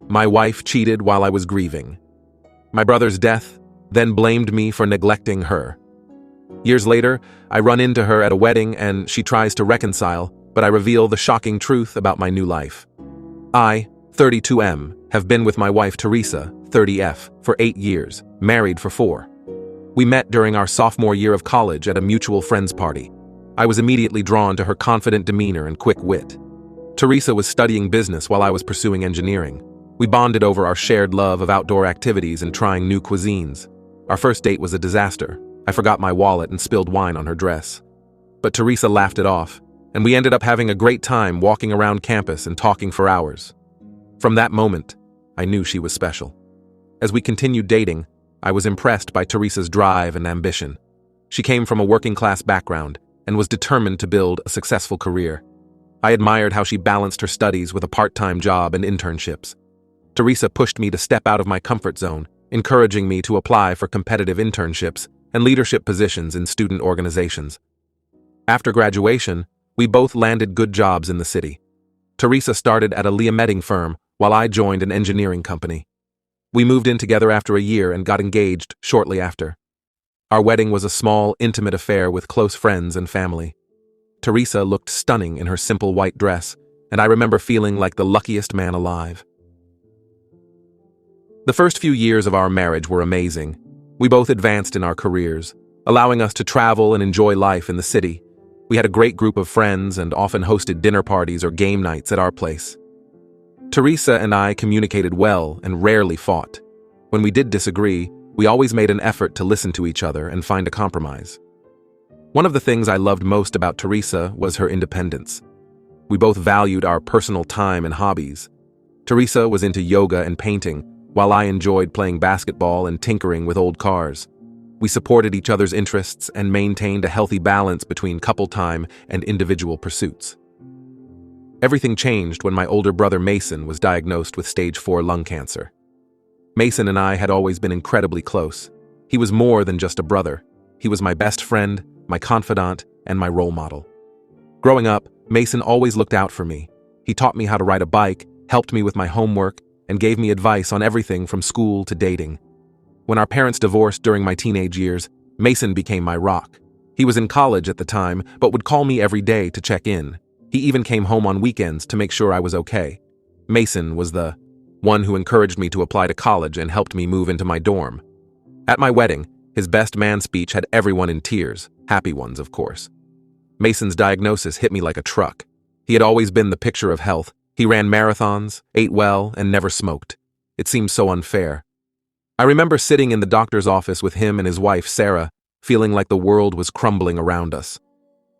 My wife cheated while I was grieving. My brother's death then blamed me for neglecting her. Years later, I run into her at a wedding and she tries to reconcile, but I reveal the shocking truth about my new life. I, 32M, have been with my wife Teresa, 30F, for 8 years, married for 4. We met during our sophomore year of college at a mutual friends party. I was immediately drawn to her confident demeanor and quick wit. Teresa was studying business while I was pursuing engineering. We bonded over our shared love of outdoor activities and trying new cuisines. Our first date was a disaster. I forgot my wallet and spilled wine on her dress. But Teresa laughed it off, and we ended up having a great time walking around campus and talking for hours. From that moment, I knew she was special. As we continued dating, I was impressed by Teresa's drive and ambition. She came from a working-class background and was determined to build a successful career. I admired how she balanced her studies with a part-time job and internships. Teresa pushed me to step out of my comfort zone, encouraging me to apply for competitive internships and leadership positions in student organizations. After graduation, we both landed good jobs in the city. Teresa started at a liametting firm, while I joined an engineering company. We moved in together after a year and got engaged shortly after. Our wedding was a small, intimate affair with close friends and family. Teresa looked stunning in her simple white dress, and I remember feeling like the luckiest man alive. The first few years of our marriage were amazing. We both advanced in our careers, allowing us to travel and enjoy life in the city. We had a great group of friends and often hosted dinner parties or game nights at our place. Teresa and I communicated well and rarely fought. When we did disagree, we always made an effort to listen to each other and find a compromise. One of the things I loved most about Teresa was her independence. We both valued our personal time and hobbies. Teresa was into yoga and painting, while I enjoyed playing basketball and tinkering with old cars. We supported each other's interests and maintained a healthy balance between couple time and individual pursuits. Everything changed when my older brother Mason was diagnosed with stage 4 lung cancer. Mason and I had always been incredibly close. He was more than just a brother. He was my best friend, my confidant, and my role model. Growing up, Mason always looked out for me. He taught me how to ride a bike, helped me with my homework, and gave me advice on everything from school to dating. When our parents divorced during my teenage years, Mason became my rock. He was in college at the time, but would call me every day to check in. He even came home on weekends to make sure I was okay. Mason was the one who encouraged me to apply to college and helped me move into my dorm. At my wedding, his best man speech had everyone in tears, happy ones, of course. Mason's diagnosis hit me like a truck. He had always been the picture of health. He ran marathons, ate well, and never smoked. It seemed so unfair. I remember sitting in the doctor's office with him and his wife, Sarah, feeling like the world was crumbling around us.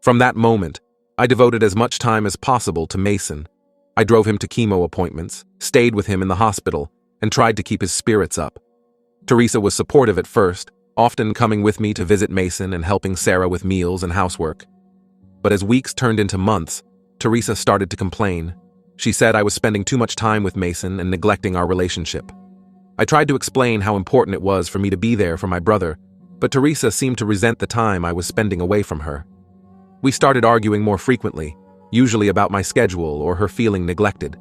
From that moment, I devoted as much time as possible to Mason. I drove him to chemo appointments, stayed with him in the hospital, and tried to keep his spirits up. Teresa was supportive at first, often coming with me to visit Mason and helping Sarah with meals and housework. But as weeks turned into months, Teresa started to complain. She said I was spending too much time with Mason and neglecting our relationship. I tried to explain how important it was for me to be there for my brother, but Teresa seemed to resent the time I was spending away from her. We started arguing more frequently, usually about my schedule or her feeling neglected.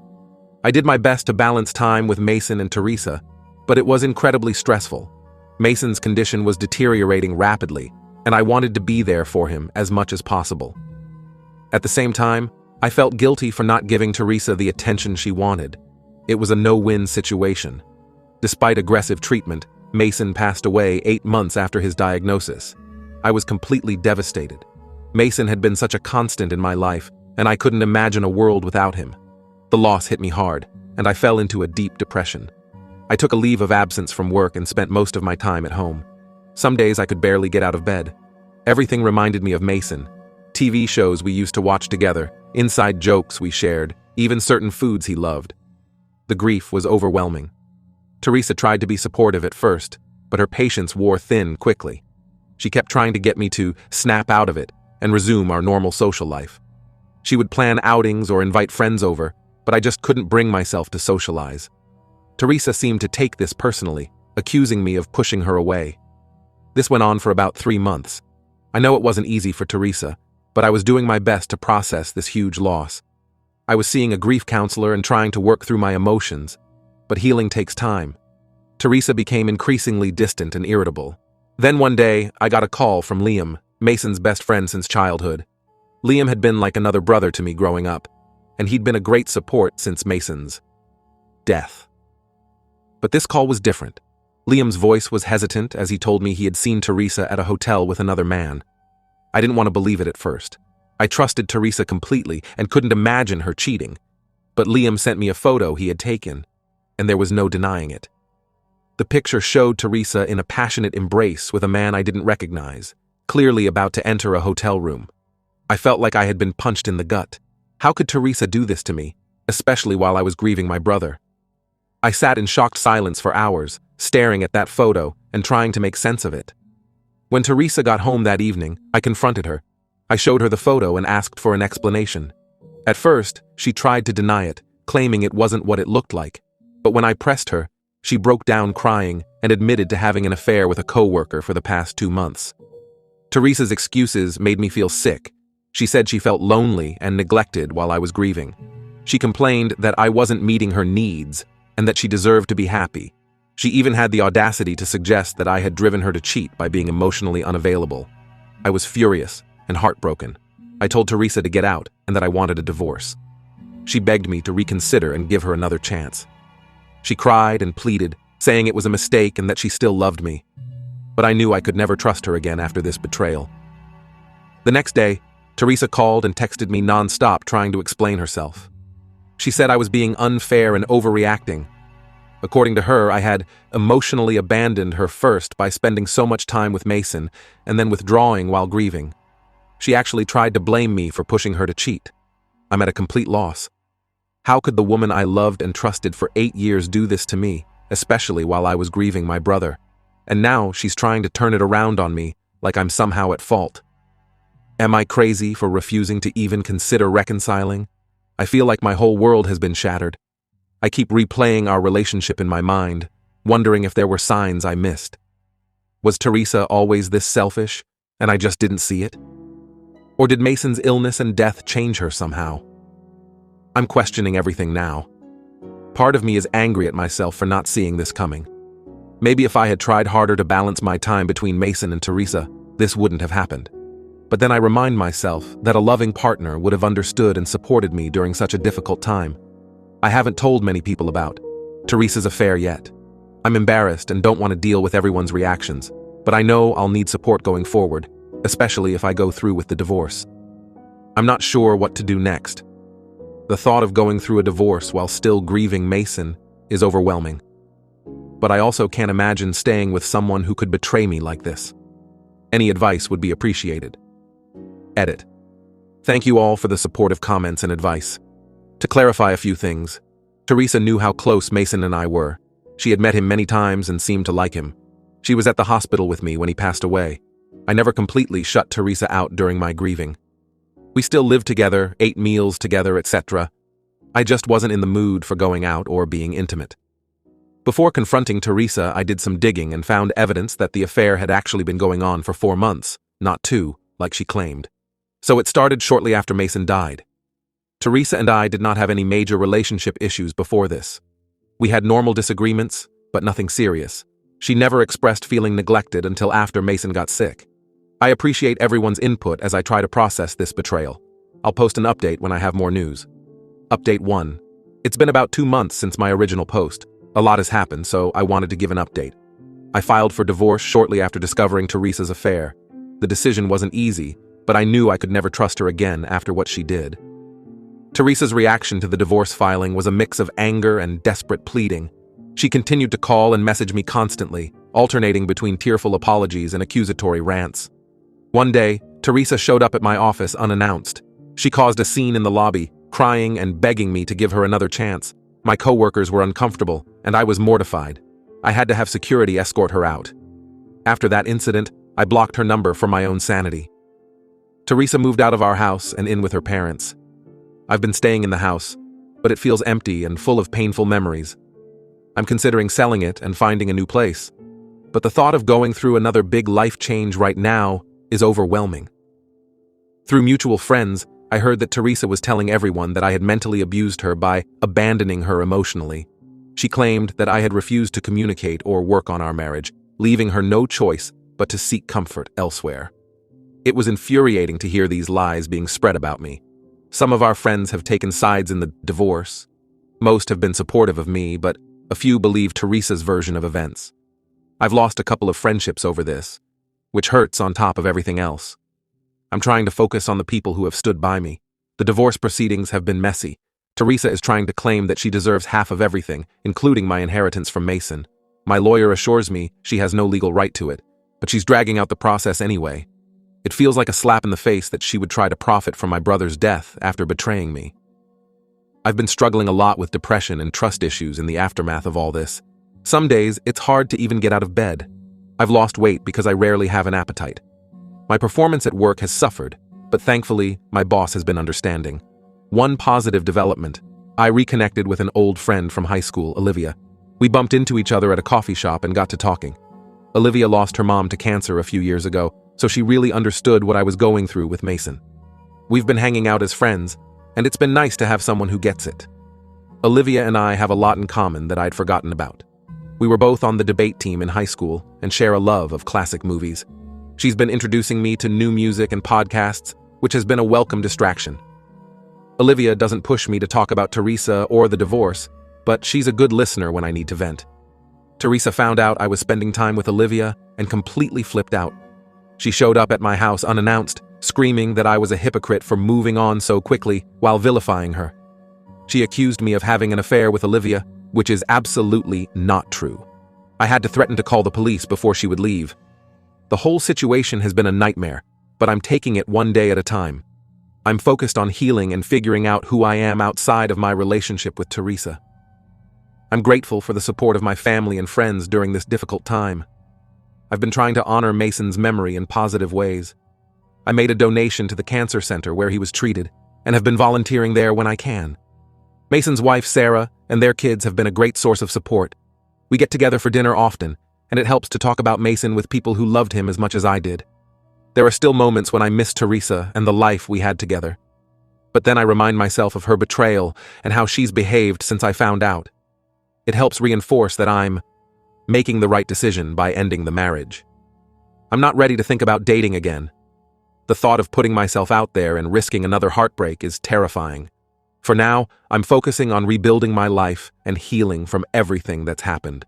I did my best to balance time with Mason and Teresa, but it was incredibly stressful. Mason's condition was deteriorating rapidly, and I wanted to be there for him as much as possible. At the same time, I felt guilty for not giving Teresa the attention she wanted. It was a no-win situation. Despite aggressive treatment, Mason passed away 8 months after his diagnosis. I was completely devastated. Mason had been such a constant in my life, and I couldn't imagine a world without him. The loss hit me hard, and I fell into a deep depression. I took a leave of absence from work and spent most of my time at home. Some days I could barely get out of bed. Everything reminded me of Mason. TV shows we used to watch together, inside jokes we shared, even certain foods he loved. The grief was overwhelming. Teresa tried to be supportive at first, but her patience wore thin quickly. She kept trying to get me to snap out of it and resume our normal social life. She would plan outings or invite friends over, but I just couldn't bring myself to socialize. Teresa seemed to take this personally, accusing me of pushing her away. This went on for about 3 months. I know it wasn't easy for Teresa, but I was doing my best to process this huge loss. I was seeing a grief counselor and trying to work through my emotions. but healing takes time. Teresa became increasingly distant and irritable. Then one day, I got a call from Liam, Mason's best friend since childhood. Liam had been like another brother to me growing up, and he'd been a great support since Mason's death. But this call was different. Liam's voice was hesitant as he told me he had seen Teresa at a hotel with another man. I didn't want to believe it at first. I trusted Teresa completely and couldn't imagine her cheating. But Liam sent me a photo he had taken, and there was no denying it. The picture showed Teresa in a passionate embrace with a man I didn't recognize, clearly about to enter a hotel room. I felt like I had been punched in the gut. How could Teresa do this to me, especially while I was grieving my brother? I sat in shocked silence for hours, staring at that photo and trying to make sense of it. When Teresa got home that evening, I confronted her. I showed her the photo and asked for an explanation. At first, she tried to deny it, claiming it wasn't what it looked like. But when I pressed her, she broke down crying and admitted to having an affair with a coworker for the past 2 months. Teresa's excuses made me feel sick. She said she felt lonely and neglected while I was grieving. She complained that I wasn't meeting her needs and that she deserved to be happy. She even had the audacity to suggest that I had driven her to cheat by being emotionally unavailable. I was furious and heartbroken. I told Teresa to get out and that I wanted a divorce. She begged me to reconsider and give her another chance. She cried and pleaded, saying it was a mistake and that she still loved me. But I knew I could never trust her again after this betrayal. The next day, Teresa called and texted me nonstop trying to explain herself. She said I was being unfair and overreacting. According to her, I had emotionally abandoned her first by spending so much time with Mason and then withdrawing while grieving. She actually tried to blame me for pushing her to cheat. I'm at a complete loss. How could the woman I loved and trusted for 8 years do this to me, especially while I was grieving my brother? And now she's trying to turn it around on me like I'm somehow at fault. Am I crazy for refusing to even consider reconciling? I feel like my whole world has been shattered. I keep replaying our relationship in my mind, wondering if there were signs I missed. Was Teresa always this selfish, and I just didn't see it? Or did Mason's illness and death change her somehow? I'm questioning everything now. Part of me is angry at myself for not seeing this coming. Maybe if I had tried harder to balance my time between Mason and Teresa, this wouldn't have happened. But then I remind myself that a loving partner would have understood and supported me during such a difficult time. I haven't told many people about Teresa's affair yet. I'm embarrassed and don't want to deal with everyone's reactions, but I know I'll need support going forward, especially if I go through with the divorce. I'm not sure what to do next. The thought of going through a divorce while still grieving Mason is overwhelming. But I also can't imagine staying with someone who could betray me like this. Any advice would be appreciated. Edit. Thank you all for the supportive comments and advice. To clarify a few things, Teresa knew how close Mason and I were. She had met him many times and seemed to like him. She was at the hospital with me when he passed away. I never completely shut Teresa out during my grieving. We still lived together, ate meals together, etc. I just wasn't in the mood for going out or being intimate. Before confronting Teresa, I did some digging and found evidence that the affair had actually been going on for 4 months, not 2, like she claimed. So it started shortly after Mason died. Teresa and I did not have any major relationship issues before this. We had normal disagreements, but nothing serious. She never expressed feeling neglected until after Mason got sick. I appreciate everyone's input as I try to process this betrayal. I'll post an update when I have more news. Update 1. It's been about 2 months since my original post. A lot has happened, so I wanted to give an update. I filed for divorce shortly after discovering Teresa's affair. The decision wasn't easy, but I knew I could never trust her again after what she did. Teresa's reaction to the divorce filing was a mix of anger and desperate pleading. She continued to call and message me constantly, alternating between tearful apologies and accusatory rants. One day, Teresa showed up at my office unannounced. She caused a scene in the lobby, crying and begging me to give her another chance. My coworkers were uncomfortable, and I was mortified. I had to have security escort her out. After that incident, I blocked her number for my own sanity. Teresa moved out of our house and in with her parents. I've been staying in the house, but it feels empty and full of painful memories. I'm considering selling it and finding a new place. But the thought of going through another big life change right now is overwhelming. Through mutual friends, I heard that Teresa was telling everyone that I had mentally abused her by abandoning her emotionally. She claimed that I had refused to communicate or work on our marriage, leaving her no choice but to seek comfort elsewhere. It was infuriating to hear these lies being spread about me. Some of our friends have taken sides in the divorce. Most have been supportive of me, but a few believe Teresa's version of events. I've lost a couple of friendships over this, which hurts on top of everything else. I'm trying to focus on the people who have stood by me. The divorce proceedings have been messy. Teresa is trying to claim that she deserves half of everything, including my inheritance from Mason. My lawyer assures me she has no legal right to it, but she's dragging out the process anyway. It feels like a slap in the face that she would try to profit from my brother's death after betraying me. I've been struggling a lot with depression and trust issues in the aftermath of all this. Some days, it's hard to even get out of bed. I've lost weight because I rarely have an appetite. My performance at work has suffered, but thankfully, my boss has been understanding. One positive development: I reconnected with an old friend from high school, Olivia. We bumped into each other at a coffee shop and got to talking. Olivia lost her mom to cancer a few years ago, so she really understood what I was going through with Mason. We've been hanging out as friends, and it's been nice to have someone who gets it. Olivia and I have a lot in common that I'd forgotten about. We were both on the debate team in high school and share a love of classic movies. She's been introducing me to new music and podcasts, which has been a welcome distraction. Olivia doesn't push me to talk about Teresa or the divorce, but she's a good listener when I need to vent. Teresa found out I was spending time with Olivia and completely flipped out. She showed up at my house unannounced, screaming that I was a hypocrite for moving on so quickly while vilifying her. She accused me of having an affair with Olivia, which is absolutely not true. I had to threaten to call the police before she would leave. The whole situation has been a nightmare, but I'm taking it one day at a time. I'm focused on healing and figuring out who I am outside of my relationship with Teresa. I'm grateful for the support of my family and friends during this difficult time. I've been trying to honor Mason's memory in positive ways. I made a donation to the cancer center where he was treated and have been volunteering there when I can. Mason's wife, Sarah, and their kids have been a great source of support. We get together for dinner often, and it helps to talk about Mason with people who loved him as much as I did. There are still moments when I miss Teresa and the life we had together. But then I remind myself of her betrayal and how she's behaved since I found out. It helps reinforce that I'm making the right decision by ending the marriage. I'm not ready to think about dating again. The thought of putting myself out there and risking another heartbreak is terrifying. For now, I'm focusing on rebuilding my life and healing from everything that's happened.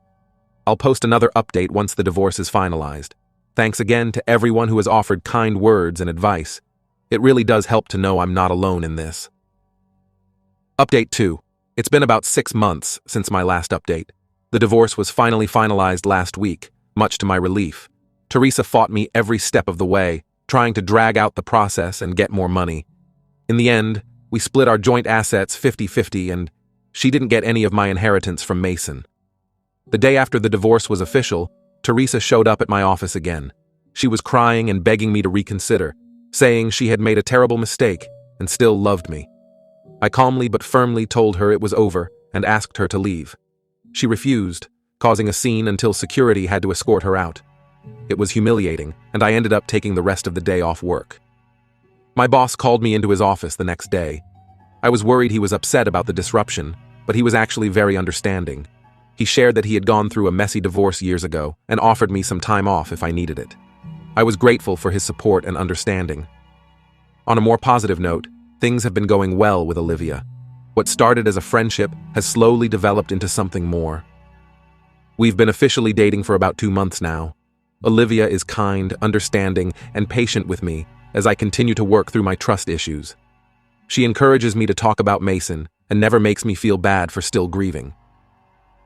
I'll post another update once the divorce is finalized. Thanks again to everyone who has offered kind words and advice. It really does help to know I'm not alone in this. Update 2. It's been about 6 months since my last update. The divorce was finally finalized last week, much to my relief. Teresa fought me every step of the way, trying to drag out the process and get more money. In the end, we split our joint assets 50-50, and she didn't get any of my inheritance from Mason. The day after the divorce was official, Teresa showed up at my office again. She was crying and begging me to reconsider, saying she had made a terrible mistake and still loved me. I calmly but firmly told her it was over and asked her to leave. She refused, causing a scene until security had to escort her out. It was humiliating, and I ended up taking the rest of the day off work. My boss called me into his office the next day. I was worried he was upset about the disruption, but he was actually very understanding. He shared that he had gone through a messy divorce years ago and offered me some time off if I needed it. I was grateful for his support and understanding. On a more positive note, things have been going well with Olivia. What started as a friendship has slowly developed into something more. We've been officially dating for about 2 months now. Olivia is kind, understanding, and patient with me as I continue to work through my trust issues. She encourages me to talk about Mason and never makes me feel bad for still grieving.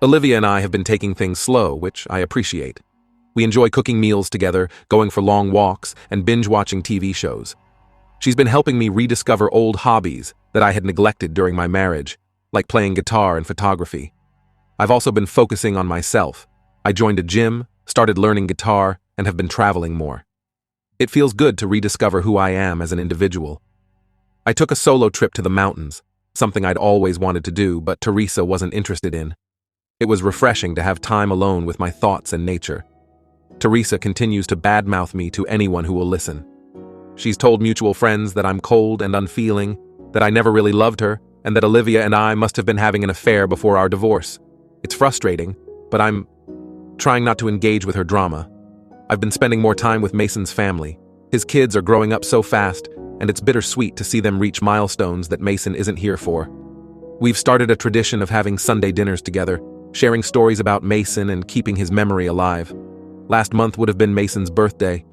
Olivia and I have been taking things slow, which I appreciate. We enjoy cooking meals together, going for long walks, and binge-watching TV shows. She's been helping me rediscover old hobbies that I had neglected during my marriage, like playing guitar and photography. I've also been focusing on myself. I joined a gym, started learning guitar, and have been traveling more. It feels good to rediscover who I am as an individual. I took a solo trip to the mountains, something I'd always wanted to do, but Teresa wasn't interested in. It was refreshing to have time alone with my thoughts and nature. Teresa continues to badmouth me to anyone who will listen. She's told mutual friends that I'm cold and unfeeling, that I never really loved her, and that Olivia and I must have been having an affair before our divorce. It's frustrating, but I'm trying not to engage with her drama. I've been spending more time with Mason's family. His kids are growing up so fast, and it's bittersweet to see them reach milestones that Mason isn't here for. We've started a tradition of having Sunday dinners together, sharing stories about Mason and keeping his memory alive. Last month would have been Mason's birthday.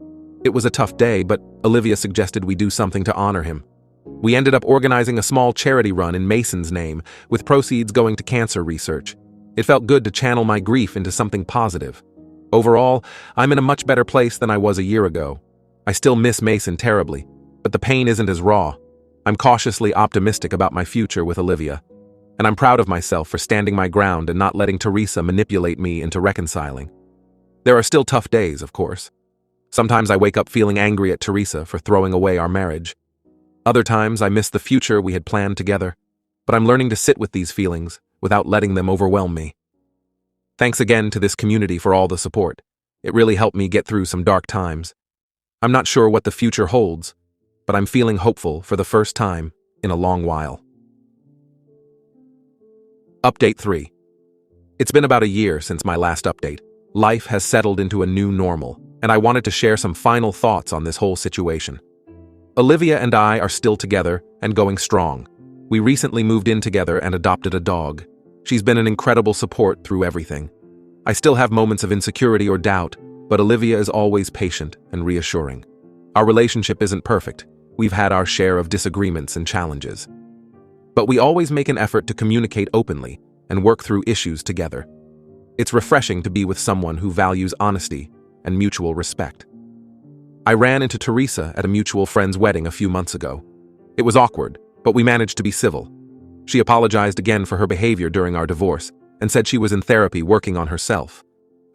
It was a tough day, but Olivia suggested we do something to honor him. We ended up organizing a small charity run in Mason's name, with proceeds going to cancer research. It felt good to channel my grief into something positive. Overall, I'm in a much better place than I was a year ago. I still miss Mason terribly, but the pain isn't as raw. I'm cautiously optimistic about my future with Olivia, and I'm proud of myself for standing my ground and not letting Teresa manipulate me into reconciling. There are still tough days, of course. Sometimes I wake up feeling angry at Teresa for throwing away our marriage. Other times I miss the future we had planned together, but I'm learning to sit with these feelings without letting them overwhelm me. Thanks again to this community for all the support. It really helped me get through some dark times. I'm not sure what the future holds, but I'm feeling hopeful for the first time in a long while. Update 3. It's been about a year since my last update. Life has settled into a new normal, and I wanted to share some final thoughts on this whole situation. Olivia and I are still together and going strong. We recently moved in together and adopted a dog. She's been an incredible support through everything. I still have moments of insecurity or doubt, but Olivia is always patient and reassuring. Our relationship isn't perfect. We've had our share of disagreements and challenges. But we always make an effort to communicate openly and work through issues together. It's refreshing to be with someone who values honesty and mutual respect. I ran into Teresa at a mutual friend's wedding a few months ago. It was awkward, but we managed to be civil. She apologized again for her behavior during our divorce and said she was in therapy working on herself.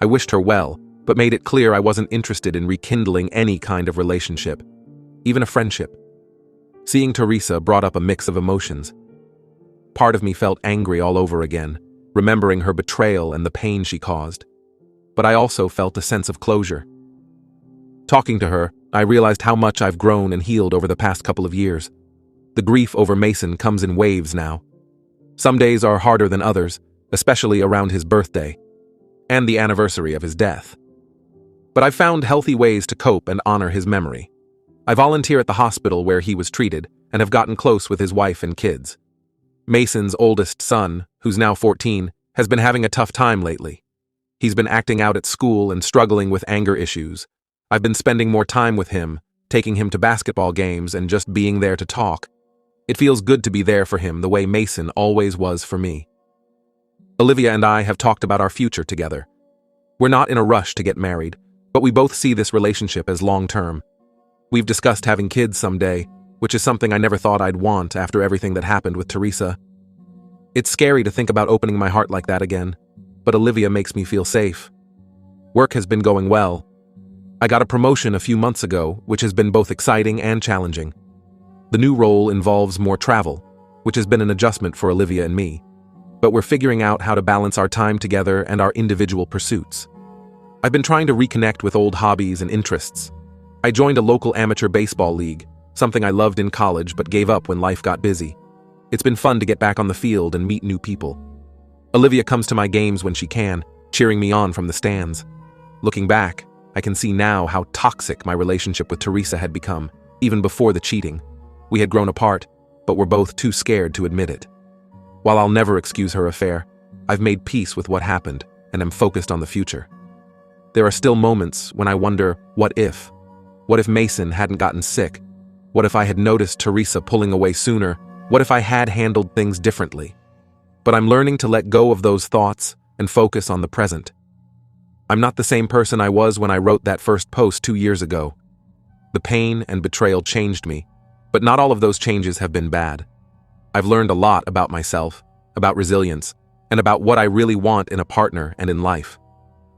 I wished her well, but made it clear I wasn't interested in rekindling any kind of relationship, even a friendship. Seeing Teresa brought up a mix of emotions. Part of me felt angry all over again, remembering her betrayal and the pain she caused. But I also felt a sense of closure. Talking to her, I realized how much I've grown and healed over the past couple of years. The grief over Mason comes in waves now. Some days are harder than others, especially around his birthday and the anniversary of his death. But I've found healthy ways to cope and honor his memory. I volunteer at the hospital where he was treated and have gotten close with his wife and kids. Mason's oldest son, who's now 14, has been having a tough time lately. He's been acting out at school and struggling with anger issues. I've been spending more time with him, taking him to basketball games and just being there to talk. It feels good to be there for him the way Mason always was for me. Olivia and I have talked about our future together. We're not in a rush to get married, but we both see this relationship as long-term. We've discussed having kids someday, which is something I never thought I'd want after everything that happened with Teresa. It's scary to think about opening my heart like that again, but Olivia makes me feel safe. Work has been going well. I got a promotion a few months ago, which has been both exciting and challenging. The new role involves more travel, which has been an adjustment for Olivia and me, but we're figuring out how to balance our time together and our individual pursuits. I've been trying to reconnect with old hobbies and interests. I joined a local amateur baseball league, something I loved in college but gave up when life got busy. It's been fun to get back on the field and meet new people. Olivia comes to my games when she can, cheering me on from the stands. Looking back, I can see now how toxic my relationship with Teresa had become, even before the cheating. We had grown apart, but were both too scared to admit it. While I'll never excuse her affair, I've made peace with what happened and am focused on the future. There are still moments when I wonder, what if? What if Mason hadn't gotten sick? What if I had noticed Teresa pulling away sooner? What if I had handled things differently? But I'm learning to let go of those thoughts and focus on the present. I'm not the same person I was when I wrote that first post 2 years ago. The pain and betrayal changed me, but not all of those changes have been bad. I've learned a lot about myself, about resilience, and about what I really want in a partner and in life.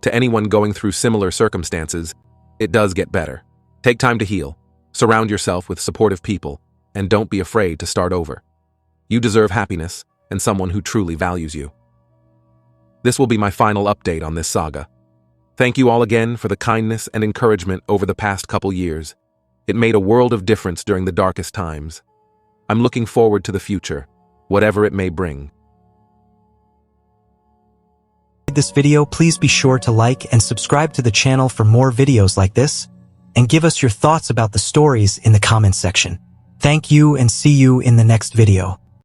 To anyone going through similar circumstances, it does get better. Take time to heal, surround yourself with supportive people, and don't be afraid to start over. You deserve happiness and someone who truly values you. This will be my final update on this saga. Thank you all again for the kindness and encouragement over the past couple years. It made a world of difference during the darkest times. I'm looking forward to the future, whatever it may bring. This video, please be sure to like and subscribe to the channel for more videos like this, and give us your thoughts about the stories in the comments section. Thank you and see you in the next video.